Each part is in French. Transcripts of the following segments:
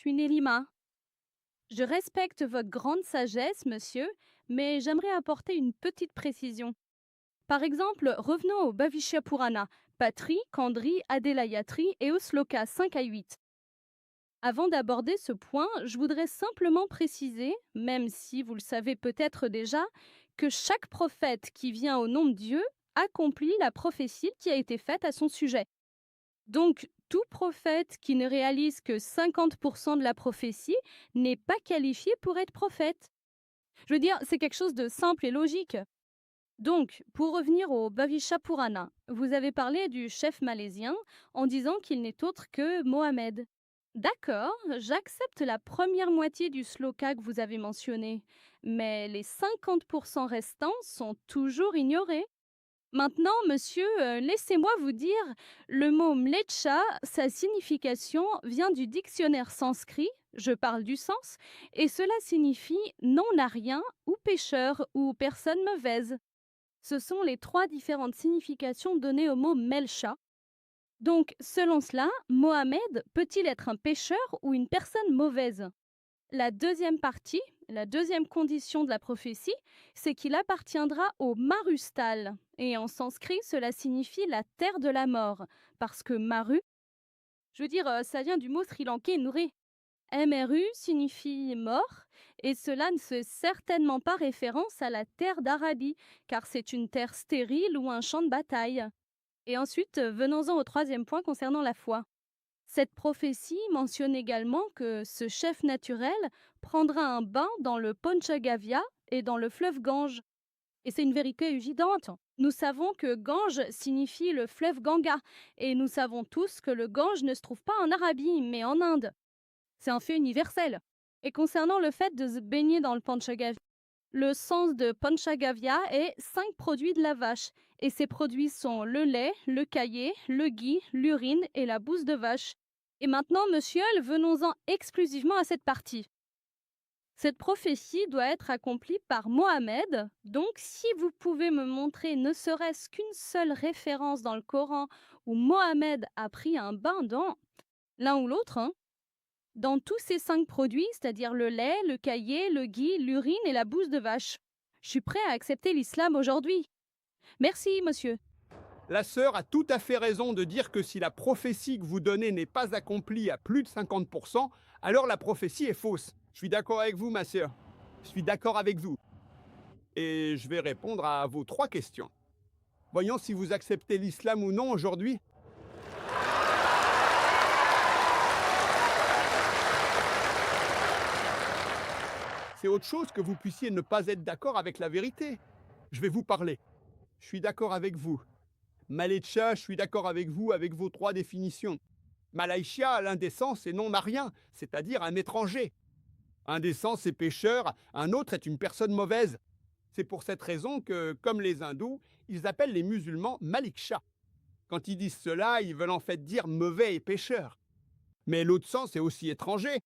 suis Nélima. Je respecte votre grande sagesse, monsieur, mais j'aimerais apporter une petite précision. Par exemple, revenons au Bhavishya Purana, Patri, Kandri, Adelayatri et Osloka 5 à 8. Avant d'aborder ce point, je voudrais simplement préciser, même si vous le savez peut-être déjà, que chaque prophète qui vient au nom de Dieu accomplit la prophétie qui a été faite à son sujet. Donc, tout prophète qui ne réalise que 50% de la prophétie n'est pas qualifié pour être prophète. Je veux dire, c'est quelque chose de simple et logique. Donc, pour revenir au Bhavisha Purana, vous avez parlé du chef malaisien en disant qu'il n'est autre que Mohamed. D'accord, j'accepte la première moitié du sloka que vous avez mentionné, mais les 50% restants sont toujours ignorés. Maintenant, monsieur, laissez-moi vous dire, le mot mleccha, sa signification vient du dictionnaire sanskrit, je parle du sens, et cela signifie non à rien ou pécheur ou personne mauvaise. Ce sont les trois différentes significations données au mot melcha. Donc, selon cela, Mohamed peut-il être un pécheur ou une personne mauvaise? La deuxième partie, la deuxième condition de la prophétie, c'est qu'il appartiendra au Marustal. Et en sanskrit, cela signifie la terre de la mort. Parce que Maru, je veux dire, ça vient du mot sri-lankais Nure. MRU signifie mort, et cela ne fait certainement pas référence à la terre d'Arabie, car c'est une terre stérile ou un champ de bataille. Et ensuite, venons-en au troisième point concernant la foi. Cette prophétie mentionne également que ce chef naturel prendra un bain dans le Panchagavya et dans le fleuve Gange. Et c'est une vérité évidente. Nous savons que Gange signifie le fleuve Ganga, et nous savons tous que le Gange ne se trouve pas en Arabie, mais en Inde. C'est un fait universel. Et concernant le fait de se baigner dans le Panchagavya, le sens de Panchagavya est 5 produits de la vache. Et ces produits sont le lait, le caillé, le ghee, l'urine et la bouse de vache. Et maintenant, monsieur, venons-en exclusivement à cette partie. Cette prophétie doit être accomplie par Mohamed, donc si vous pouvez me montrer ne serait-ce qu'une seule référence dans le Coran où Mohamed a pris un bain dans l'un ou l'autre, dans tous ces 5 produits, c'est-à-dire le lait, le caillé, le ghee, l'urine et la bouse de vache. Je suis prêt à accepter l'islam aujourd'hui. Merci, monsieur. La sœur a tout à fait raison de dire que si la prophétie que vous donnez n'est pas accomplie à plus de 50%, alors la prophétie est fausse. Je suis d'accord avec vous, ma sœur. Je suis d'accord avec vous. Et je vais répondre à vos 3 questions. Voyons si vous acceptez l'islam ou non aujourd'hui. C'est autre chose que vous puissiez ne pas être d'accord avec la vérité. Je vais vous parler. Je suis d'accord avec vous. Maletcha, je suis d'accord avec vous avec vos 3 définitions. Malaïchia, l'indécent, c'est non-marien, c'est-à-dire un étranger. Indécent, c'est pécheur, un autre est une personne mauvaise. C'est pour cette raison que, comme les hindous, ils appellent les musulmans Maliksha. Quand ils disent cela, ils veulent en fait dire mauvais et pécheur. Mais l'autre sens est aussi étranger.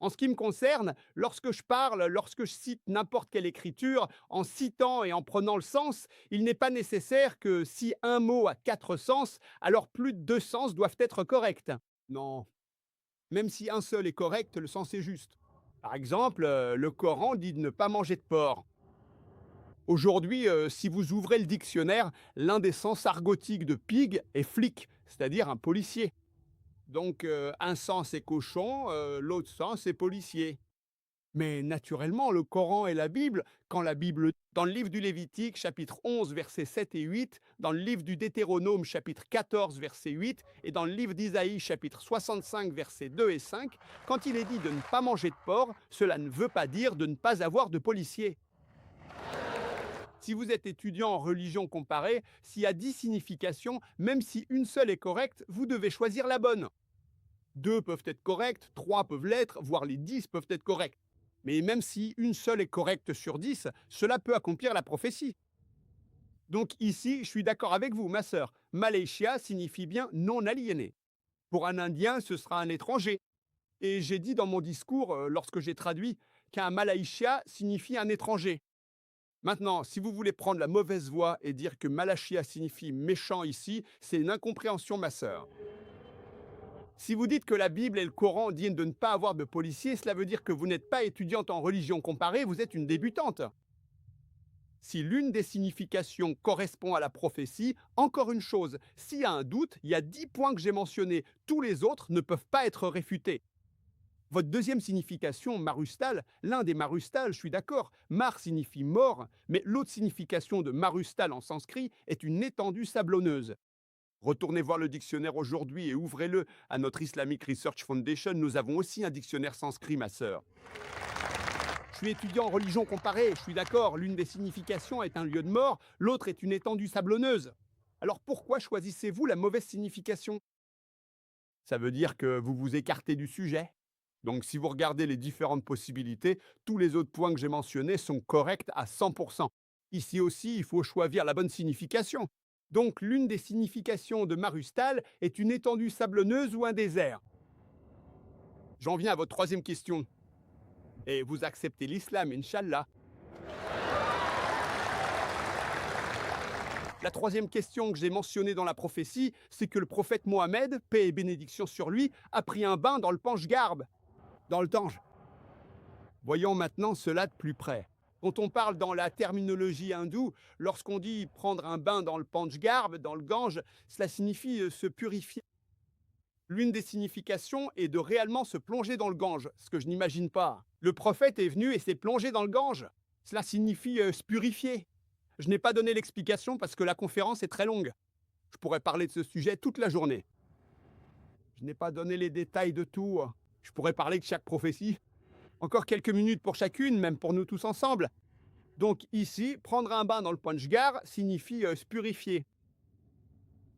En ce qui me concerne, lorsque je parle, lorsque je cite n'importe quelle écriture, en citant et en prenant le sens, il n'est pas nécessaire que si un mot a 4 sens, alors plus de 2 sens doivent être corrects. Non. Même si un seul est correct, le sens est juste. Par exemple, le Coran dit de ne pas manger de porc. Aujourd'hui, si vous ouvrez le dictionnaire, l'un des sens argotiques de pig est flic, c'est-à-dire un policier. Donc, un sens est cochon, l'autre sens est policier. Mais naturellement, le Coran et la Bible, quand la Bible, dans le livre du Lévitique, chapitre 11, versets 7 et 8, dans le livre du Deutéronome, chapitre 14, verset 8, et dans le livre d'Isaïe, chapitre 65, versets 2 et 5, quand il est dit de ne pas manger de porc, cela ne veut pas dire de ne pas avoir de policier. Si vous êtes étudiant en religion comparée, s'il y a 10 significations, même si une seule est correcte, vous devez choisir la bonne. 2 peuvent être correctes, 3 peuvent l'être, voire les 10 peuvent être correctes. Mais même si une seule est correcte sur 10, cela peut accomplir la prophétie. Donc ici, je suis d'accord avec vous, ma sœur. Malaysia signifie bien non aliéné. Pour un Indien, ce sera un étranger. Et j'ai dit dans mon discours, lorsque j'ai traduit, qu'un Malaïchia signifie un étranger. Maintenant, si vous voulez prendre la mauvaise voie et dire que Malachia signifie méchant ici, c'est une incompréhension, ma sœur. Si vous dites que la Bible et le Coran disent de ne pas avoir de policiers, cela veut dire que vous n'êtes pas étudiante en religion comparée, vous êtes une débutante. Si l'une des significations correspond à la prophétie, encore une chose, s'il y a un doute, il y a 10 points que j'ai mentionnés, tous les autres ne peuvent pas être réfutés. Votre deuxième signification, marustal, l'un des marustal, je suis d'accord, mar signifie mort, mais l'autre signification de marustal en sanskrit est une étendue sablonneuse. Retournez voir le dictionnaire aujourd'hui et ouvrez-le à notre Islamic Research Foundation, nous avons aussi un dictionnaire sanskrit, ma sœur. Je suis étudiant en religion comparée, je suis d'accord, l'une des significations est un lieu de mort, l'autre est une étendue sablonneuse. Alors pourquoi choisissez-vous la mauvaise signification? Ça veut dire que vous vous écartez du sujet. Donc si vous regardez les différentes possibilités, tous les autres points que j'ai mentionnés sont corrects à 100%. Ici aussi, il faut choisir la bonne signification. Donc l'une des significations de marustal est une étendue sablonneuse ou un désert. J'en viens à votre troisième question. Et vous acceptez l'islam, Inch'Allah. La troisième question que j'ai mentionnée dans la prophétie, c'est que le prophète Mohammed, paix et bénédiction sur lui, a pris un bain dans le Panch-Garb, dans le Gange. Voyons maintenant cela de plus près. Quand on parle dans la terminologie hindoue, lorsqu'on dit prendre un bain dans le Panch-Garb, dans le Gange, cela signifie se purifier. L'une des significations est de réellement se plonger dans le Gange, ce que je n'imagine pas. Le prophète est venu et s'est plongé dans le Gange. Cela signifie se purifier. Je n'ai pas donné l'explication parce que la conférence est très longue. Je pourrais parler de ce sujet toute la journée. Je n'ai pas donné les détails de tout. Je pourrais parler de chaque prophétie. Encore quelques minutes pour chacune, même pour nous tous ensemble. Donc ici, prendre un bain dans le Panch-Garb signifie se purifier.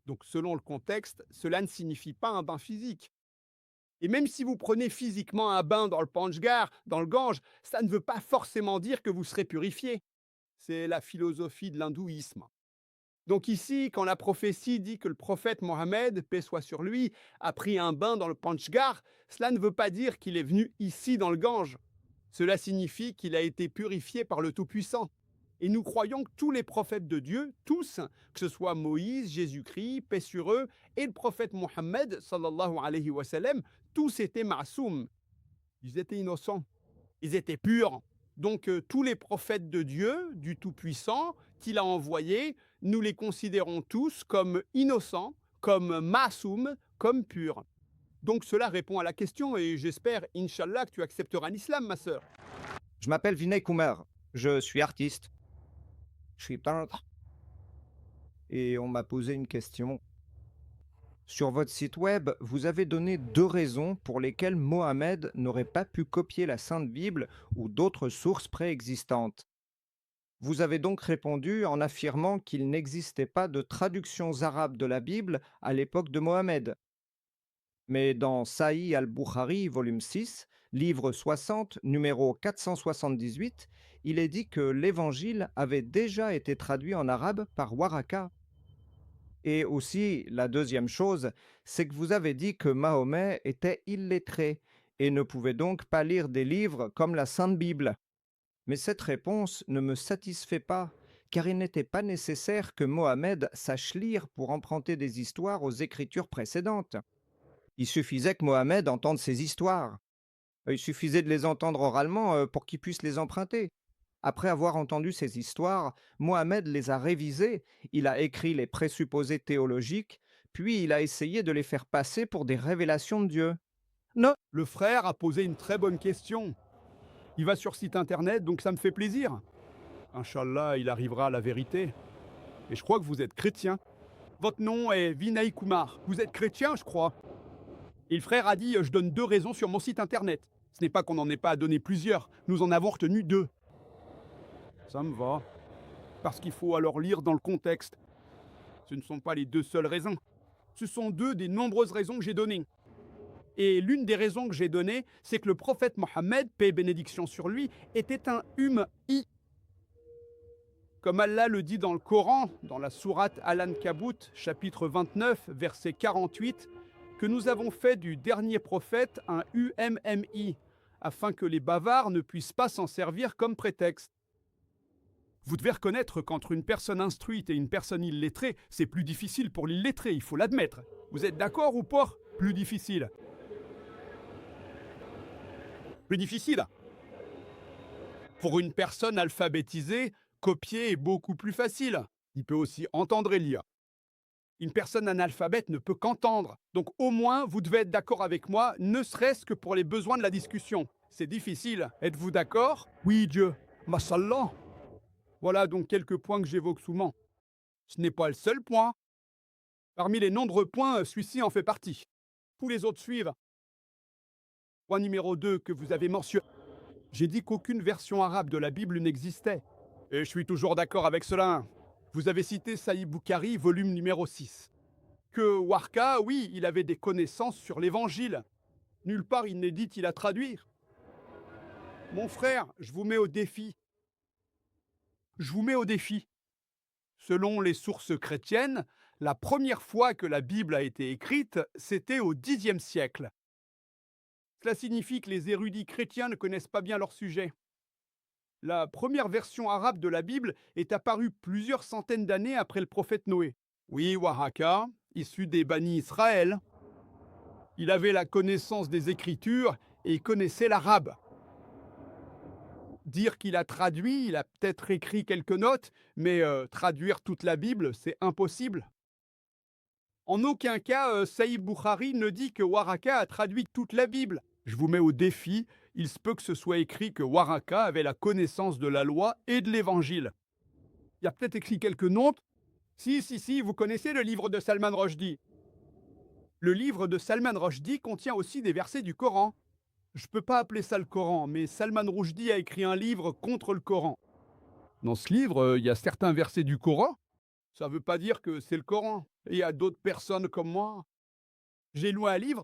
Donc selon le contexte, cela ne signifie pas un bain physique. Et même si vous prenez physiquement un bain dans le Panch-Garb, dans le Gange, ça ne veut pas forcément dire que vous serez purifié. C'est la philosophie de l'hindouisme. Donc ici, quand la prophétie dit que le prophète Mohammed, paix soit sur lui, a pris un bain dans le Panch-Garb, cela ne veut pas dire qu'il est venu ici dans le Gange. Cela signifie qu'il a été purifié par le Tout-Puissant. Et nous croyons que tous les prophètes de Dieu, tous, que ce soit Moïse, Jésus-Christ, paix sur eux, et le prophète Mohammed, sallallahu alayhi wa sallam, tous étaient ma'soum. Ils étaient innocents. Ils étaient purs. Donc tous les prophètes de Dieu, du Tout-Puissant, qu'il a envoyés, nous les considérons tous comme innocents, comme ma'soum, comme purs. Donc cela répond à la question et j'espère, Inch'Allah, que tu accepteras l'islam, ma sœur. Je m'appelle Vinay Kumar, je suis artiste, je suis peintre, et on m'a posé une question. Sur votre site web, vous avez donné 2 raisons pour lesquelles Mohammed n'aurait pas pu copier la Sainte Bible ou d'autres sources préexistantes. Vous avez donc répondu en affirmant qu'il n'existait pas de traductions arabes de la Bible à l'époque de Mohammed. Mais dans Sahih al-Bukhari, volume 6, livre 60, numéro 478, il est dit que l'évangile avait déjà été traduit en arabe par Waraka. Et aussi, la deuxième chose, c'est que vous avez dit que Mahomet était illettré et ne pouvait donc pas lire des livres comme la Sainte Bible. Mais cette réponse ne me satisfait pas, car il n'était pas nécessaire que Mohammed sache lire pour emprunter des histoires aux écritures précédentes. Il suffisait que Mohammed entende ces histoires. Il suffisait de les entendre oralement pour qu'il puisse les emprunter. Après avoir entendu ces histoires, Mohammed les a révisées, il a écrit les présupposés théologiques, puis il a essayé de les faire passer pour des révélations de Dieu. Non, Le frère a posé une très bonne question. Il va sur site internet, donc ça me fait plaisir. Inch'Allah, il arrivera à la vérité. Et je crois que vous êtes chrétien. Votre nom est Vinay Kumar. Vous êtes chrétien, je crois. Et le frère a dit, je donne 2 raisons sur mon site internet. Ce n'est pas qu'on n'en ait pas à donner plusieurs, nous en avons retenu 2. Ça me va. Parce qu'il faut alors lire dans le contexte. Ce ne sont pas les 2 seules raisons. Ce sont 2 des nombreuses raisons que j'ai données. Et l'une des raisons que j'ai données, c'est que le prophète Mohammed, paix et bénédiction sur lui, était un ummi. Comme Allah le dit dans le Coran, dans la sourate Al-Ankabut, chapitre 29, verset 48, que nous avons fait du dernier prophète un ummi, afin que les bavards ne puissent pas s'en servir comme prétexte. Vous devez reconnaître qu'entre une personne instruite et une personne illettrée, c'est plus difficile pour l'illettré, il faut l'admettre. Vous êtes d'accord ou pas? Plus difficile. Plus difficile. Pour une personne alphabétisée, copier est beaucoup plus facile. Il peut aussi entendre et lire. Une personne analphabète ne peut qu'entendre. Donc au moins, vous devez être d'accord avec moi, ne serait-ce que pour les besoins de la discussion. C'est difficile. Êtes-vous d'accord? Oui, Dieu. Mashallah. Voilà donc quelques points que j'évoque souvent. Ce n'est pas le seul point. Parmi les nombreux points, celui-ci en fait partie. Tous les autres suivent. Point numéro 2 que vous avez mentionné. J'ai dit qu'aucune version arabe de la Bible n'existait. Et je suis toujours d'accord avec cela. Vous avez cité Sahih Bukhari, volume numéro 6. Que Warka, oui, il avait des connaissances sur l'Évangile. Nulle part il n'est dit qu'il a traduit. Mon frère, je vous mets au défi. Je vous mets au défi. Selon les sources chrétiennes, la première fois que la Bible a été écrite, c'était au Xe siècle. Cela signifie que les érudits chrétiens ne connaissent pas bien leur sujet. La première version arabe de la Bible est apparue plusieurs centaines d'années après le prophète Noé. Oui, Waraka, issu des bannis Israël. Il avait la connaissance des Écritures et il connaissait l'arabe. Dire qu'il a traduit, il a peut-être écrit quelques notes, mais traduire toute la Bible, c'est impossible. En aucun cas, Sahih Bukhari ne dit que Waraka a traduit toute la Bible. Je vous mets au défi, il se peut que ce soit écrit que Waraka avait la connaissance de la loi et de l'Évangile. Il y a peut-être écrit quelques noms. Si, vous connaissez le livre de Salman Rushdie. Le livre de Salman Rushdie contient aussi des versets du Coran. Je ne peux pas appeler ça le Coran, mais Salman Rushdie a écrit un livre contre le Coran. Dans ce livre, il y a certains versets du Coran. Ça ne veut pas dire que c'est le Coran. Et il y a d'autres personnes comme moi. J'ai lu un livre,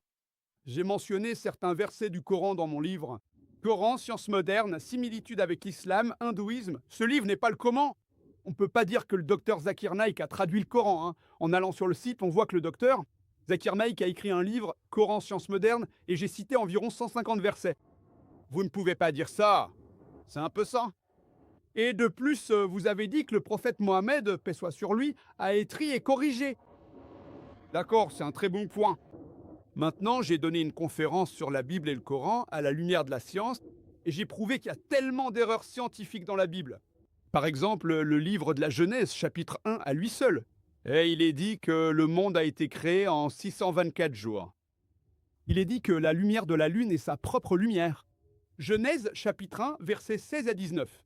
j'ai mentionné certains versets du Coran dans mon livre. Coran, sciences modernes, similitude avec l'islam, hindouisme. Ce livre n'est pas le Coran. On ne peut pas dire que le docteur Zakir Naik a traduit le Coran. En allant sur le site, on voit que le docteur Zakir Naik a écrit un livre, Coran, sciences modernes, et j'ai cité environ 150 versets. Vous ne pouvez pas dire ça. C'est un peu ça. Et de plus, vous avez dit que le prophète Mohammed, paix soit sur lui, a écrit et corrigé. D'accord, c'est un très bon point. Maintenant, j'ai donné une conférence sur la Bible et le Coran à la lumière de la science, et j'ai prouvé qu'il y a tellement d'erreurs scientifiques dans la Bible. Par exemple, le livre de la Genèse, chapitre 1, à lui seul. Et il est dit que le monde a été créé en 624 jours. Il est dit que la lumière de la lune est sa propre lumière. Genèse, chapitre 1, versets 16 à 19.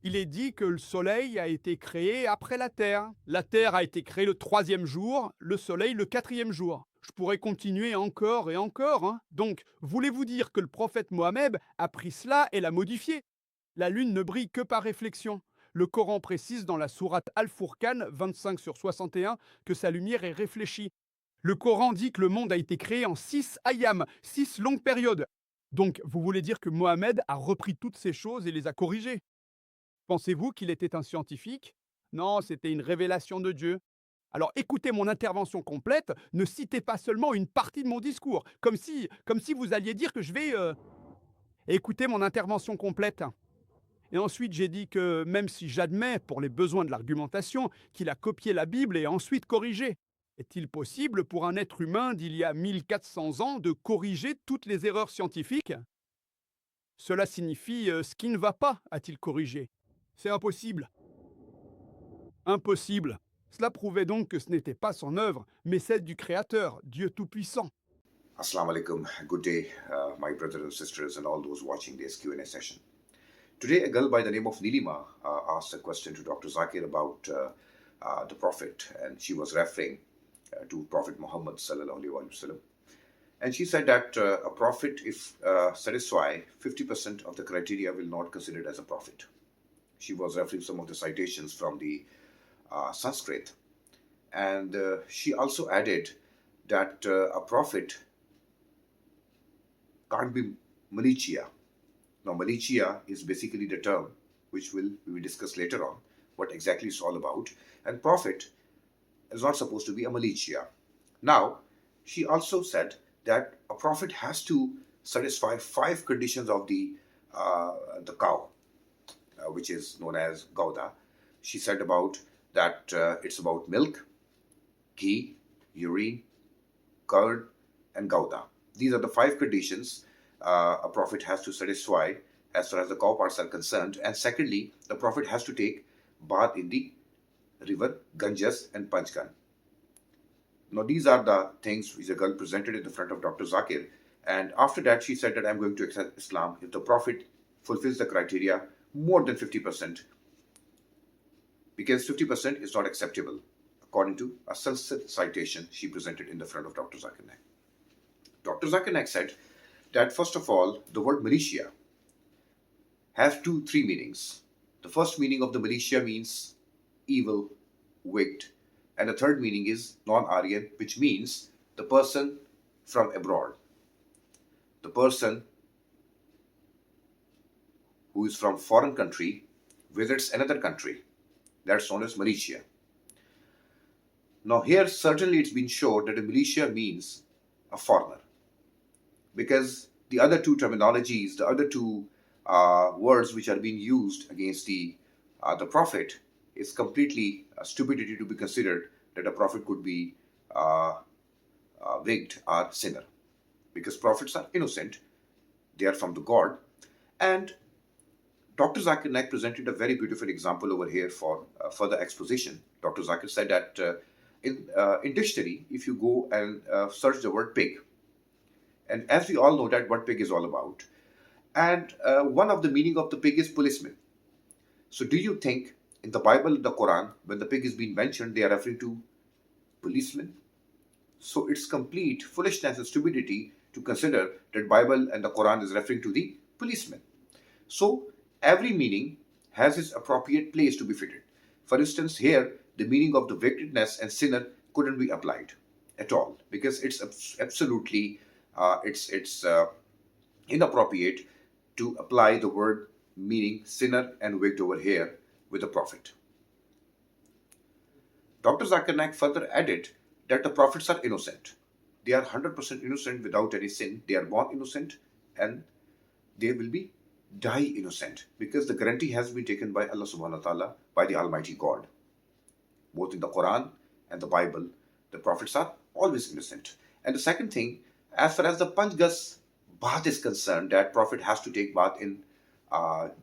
Il est dit que le soleil a été créé après la terre. La terre a été créée le 3e jour, le soleil le 4e jour. Je pourrais continuer encore et encore. Donc, voulez-vous dire que le prophète Mohammed a pris cela et l'a modifié? La lune ne brille que par réflexion. Le Coran précise dans la sourate Al-Furqan 25/61 que sa lumière est réfléchie. Le Coran dit que le monde a été créé en 6 ayam, 6 longues périodes. Donc, vous voulez dire que Mohammed a repris toutes ces choses et les a corrigées? Pensez-vous qu'il était un scientifique? Non, c'était une révélation de Dieu. Alors écoutez mon intervention complète, ne citez pas seulement une partie de mon discours, comme si vous alliez dire que je vais... Écoutez mon intervention complète. Et ensuite j'ai dit que même si j'admets, pour les besoins de l'argumentation, qu'il a copié la Bible et ensuite corrigé, est-il possible pour un être humain d'il y a 1400 ans de corriger toutes les erreurs scientifiques? Cela signifie ce qui ne va pas, a-t-il corrigé. C'est impossible. Impossible. Cela prouvait donc que ce n'était pas son œuvre, mais celle du Créateur, Dieu Tout-Puissant. Assalamu alaikum. Good day, my brothers and sisters, and all those watching this Q&A session. Today, a girl by the name of Nilima asked a question to Dr. Zakir about the Prophet, and she was referring to Prophet Muhammad sallallahu alaihi wasallam. And she said that a prophet, if satisfy 50% of the criteria, will not consider it as a prophet. She was referring some of the citations from the Sanskrit. And she also added that a prophet can't be Malichia. Now, Malichia is basically the term which we will discuss later on what exactly it's all about. And prophet is not supposed to be a Malichia. Now, she also said that a prophet has to satisfy 5 conditions of the cow, which is known as Gauda. She said about that it's about milk, ghee, urine, curd, and Gauda. These are the 5 conditions a prophet has to satisfy as far as the cow parts are concerned. And secondly, the prophet has to take bath in the river Ganges and Panchgan. Now, these are the things which the girl presented in the front of Dr. Zakir. And after that, she said that I'm going to accept Islam if the prophet fulfills the criteria more than 50%, because 50% is not acceptable, according to a Sanskrit citation she presented in the front of Dr. Zakir Naik. Dr. Zakir Naik said that, first of all, the word militia has 3 meanings. The first meaning of the militia means evil, wicked, and the third meaning is non-Aryan, which means the person from abroad, the person who is from foreign country visits another country. That's known as militia. Now here certainly it's been shown that a militia means a foreigner, because the other 2 terminologies, the other 2 words which are being used against the prophet is completely stupidity to be considered that a prophet could be wicked or sinner, because prophets are innocent, they are from the God. And Dr. Zakir Naik presented a very beautiful example over here for further exposition. Dr. Zakir said that in dictionary, if you go and search the word pig, and as we all know that what pig is all about, and one of the meaning of the pig is policeman. So do you think in the Bible, the Quran, when the pig is being mentioned, they are referring to policemen? So it's complete foolishness and stupidity to consider that Bible and the Quran is referring to the policeman. So every meaning has its appropriate place to be fitted. For instance, here the meaning of the wickedness and sinner couldn't be applied at all, because it's absolutely inappropriate to apply the word meaning sinner and wicked over here with the prophet. Dr. Zakir Naik further added that the prophets are innocent. They are 100% innocent without any sin. They are born innocent and they will be die innocent, because the guarantee has been taken by Allah subhanahu wa ta'ala, by the Almighty God. Both in the Quran and the Bible, the prophets are always innocent. And the second thing, as far as the Panchgas bath is concerned, that prophet has to take bath in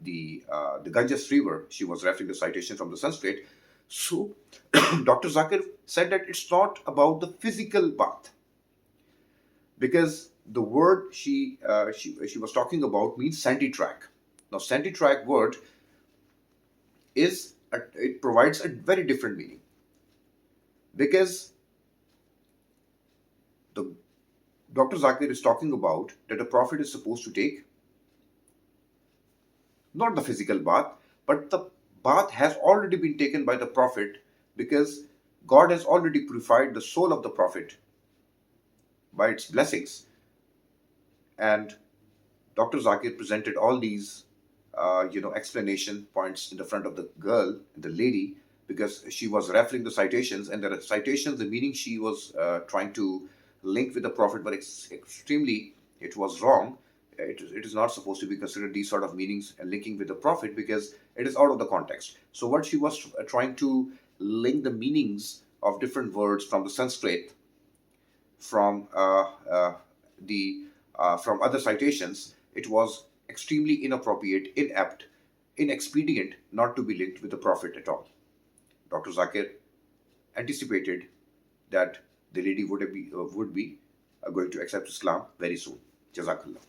the Ganges river. She was referring to citation from the Sanskrit. So Dr. Zakir said that it's not about the physical bath, because the word she was talking about means santitrack. Now santitrack word it provides a very different meaning, because the Dr. Zakir is talking about that a prophet is supposed to take not the physical bath, but the bath has already been taken by the prophet, because God has already purified the soul of the prophet by its blessings. And Dr. Zakir presented all these explanation points in the front of the girl, the lady, because she was referring the citations, and there are citations, the meaning she was trying to link with the prophet, but it was wrong. It is not supposed to be considered these sort of meanings and linking with the prophet, because it is out of the context. So what she was trying to link the meanings of different words from the Sanskrit, from from other citations, it was extremely inappropriate, inept, inexpedient not to be linked with the prophet at all. Dr. Zakir anticipated that the lady would be going to accept Islam very soon. Jazakallah.